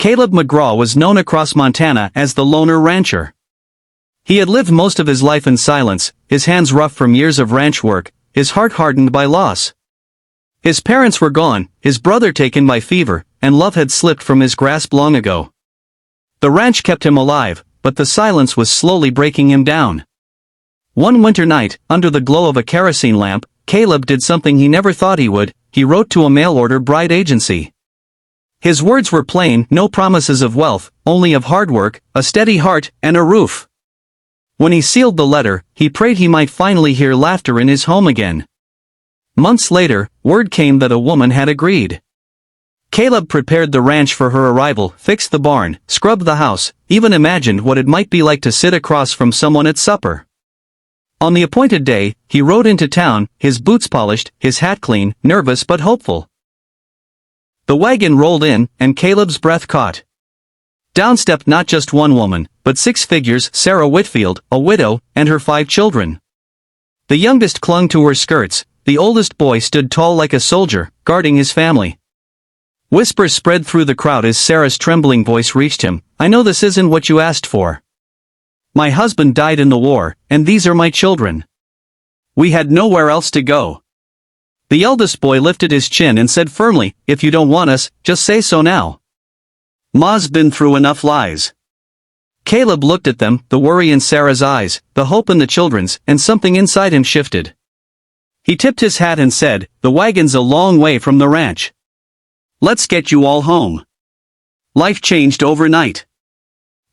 Caleb McGraw was known across Montana as the Loner Rancher. He had lived most of his life in silence, his hands rough from years of ranch work, his heart hardened by loss. His parents were gone, his brother taken by fever, and love had slipped from his grasp long ago. The ranch kept him alive, but the silence was slowly breaking him down. One winter night, under the glow of a kerosene lamp, Caleb did something he never thought he would. He wrote to a mail-order bride agency. His words were plain, no promises of wealth, only of hard work, a steady heart, and a roof. When he sealed the letter, he prayed he might finally hear laughter in his home again. Months later, word came that a woman had agreed. Caleb prepared the ranch for her arrival, fixed the barn, scrubbed the house, even imagined what it might be like to sit across from someone at supper. On the appointed day, he rode into town, his boots polished, his hat clean, nervous but hopeful. The wagon rolled in, and Caleb's breath caught. Down stepped not just one woman, but 6 figures: Sarah Whitfield, a widow, and her 5 children. The youngest clung to her skirts, the oldest boy stood tall like a soldier, guarding his family. Whispers spread through the crowd as Sarah's trembling voice reached him. "I know this isn't what you asked for. My husband died in the war, and these are my children. We had nowhere else to go." The eldest boy lifted his chin and said firmly, "If you don't want us, just say so now. Ma's been through enough lies." Caleb looked at them, the worry in Sarah's eyes, the hope in the children's, and something inside him shifted. He tipped his hat and said, "The wagon's a long way from the ranch. Let's get you all home." Life changed overnight.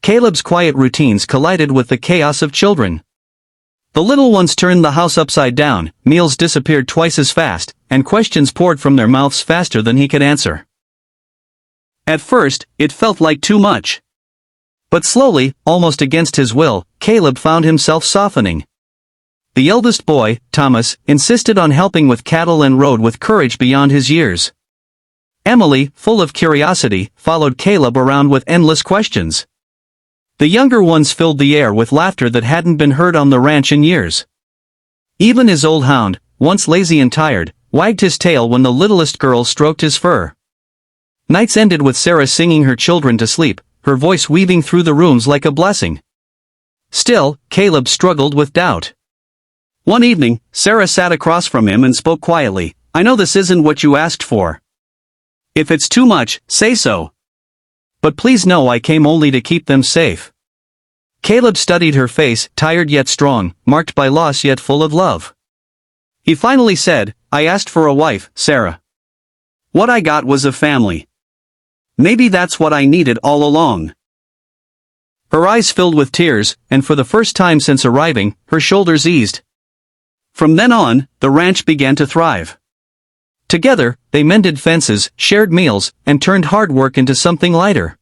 Caleb's quiet routines collided with the chaos of children. The little ones turned the house upside down, meals disappeared twice as fast, and questions poured from their mouths faster than he could answer. At first, it felt like too much. But slowly, almost against his will, Caleb found himself softening. The eldest boy, Thomas, insisted on helping with cattle and rode with courage beyond his years. Emily, full of curiosity, followed Caleb around with endless questions. The younger ones filled the air with laughter that hadn't been heard on the ranch in years. Even his old hound, once lazy and tired, wagged his tail when the littlest girl stroked his fur. Nights ended with Sarah singing her children to sleep, her voice weaving through the rooms like a blessing. Still, Caleb struggled with doubt. One evening, Sarah sat across from him and spoke quietly. "I know this isn't what you asked for. If it's too much, say so. But please know I came only to keep them safe." Caleb studied her face, tired yet strong, marked by loss yet full of love. He finally said, "I asked for a wife, Sarah. What I got was a family. Maybe that's what I needed all along." Her eyes filled with tears, and for the first time since arriving, her shoulders eased. From then on, the ranch began to thrive. Together, they mended fences, shared meals, and turned hard work into something lighter.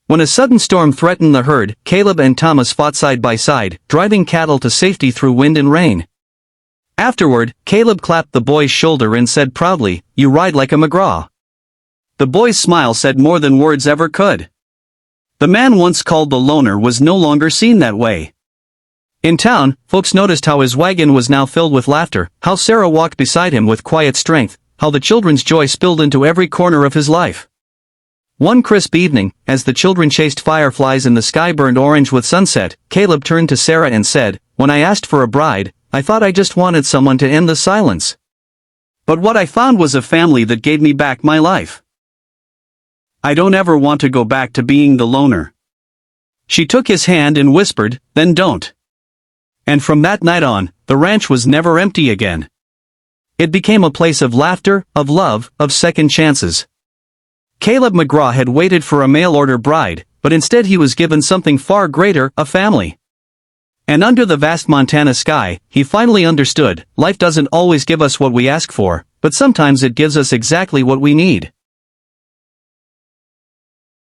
When a sudden storm threatened the herd, Caleb and Thomas fought side by side, driving cattle to safety through wind and rain. Afterward, Caleb clapped the boy's shoulder and said proudly, "You ride like a McGraw." The boy's smile said more than words ever could. The man once called the loner was no longer seen that way. In town, folks noticed how his wagon was now filled with laughter, how Sarah walked beside him with quiet strength, how the children's joy spilled into every corner of his life. One crisp evening, as the children chased fireflies and the sky burned orange with sunset, Caleb turned to Sarah and said, "When I asked for a bride, I thought I just wanted someone to end the silence. But what I found was a family that gave me back my life. I don't ever want to go back to being the loner." She took his hand and whispered, "Then don't." And from that night on, the ranch was never empty again. It became a place of laughter, of love, of second chances. Caleb McGraw had waited for a mail-order bride, but instead he was given something far greater, a family. And under the vast Montana sky, he finally understood, life doesn't always give us what we ask for, but sometimes it gives us exactly what we need.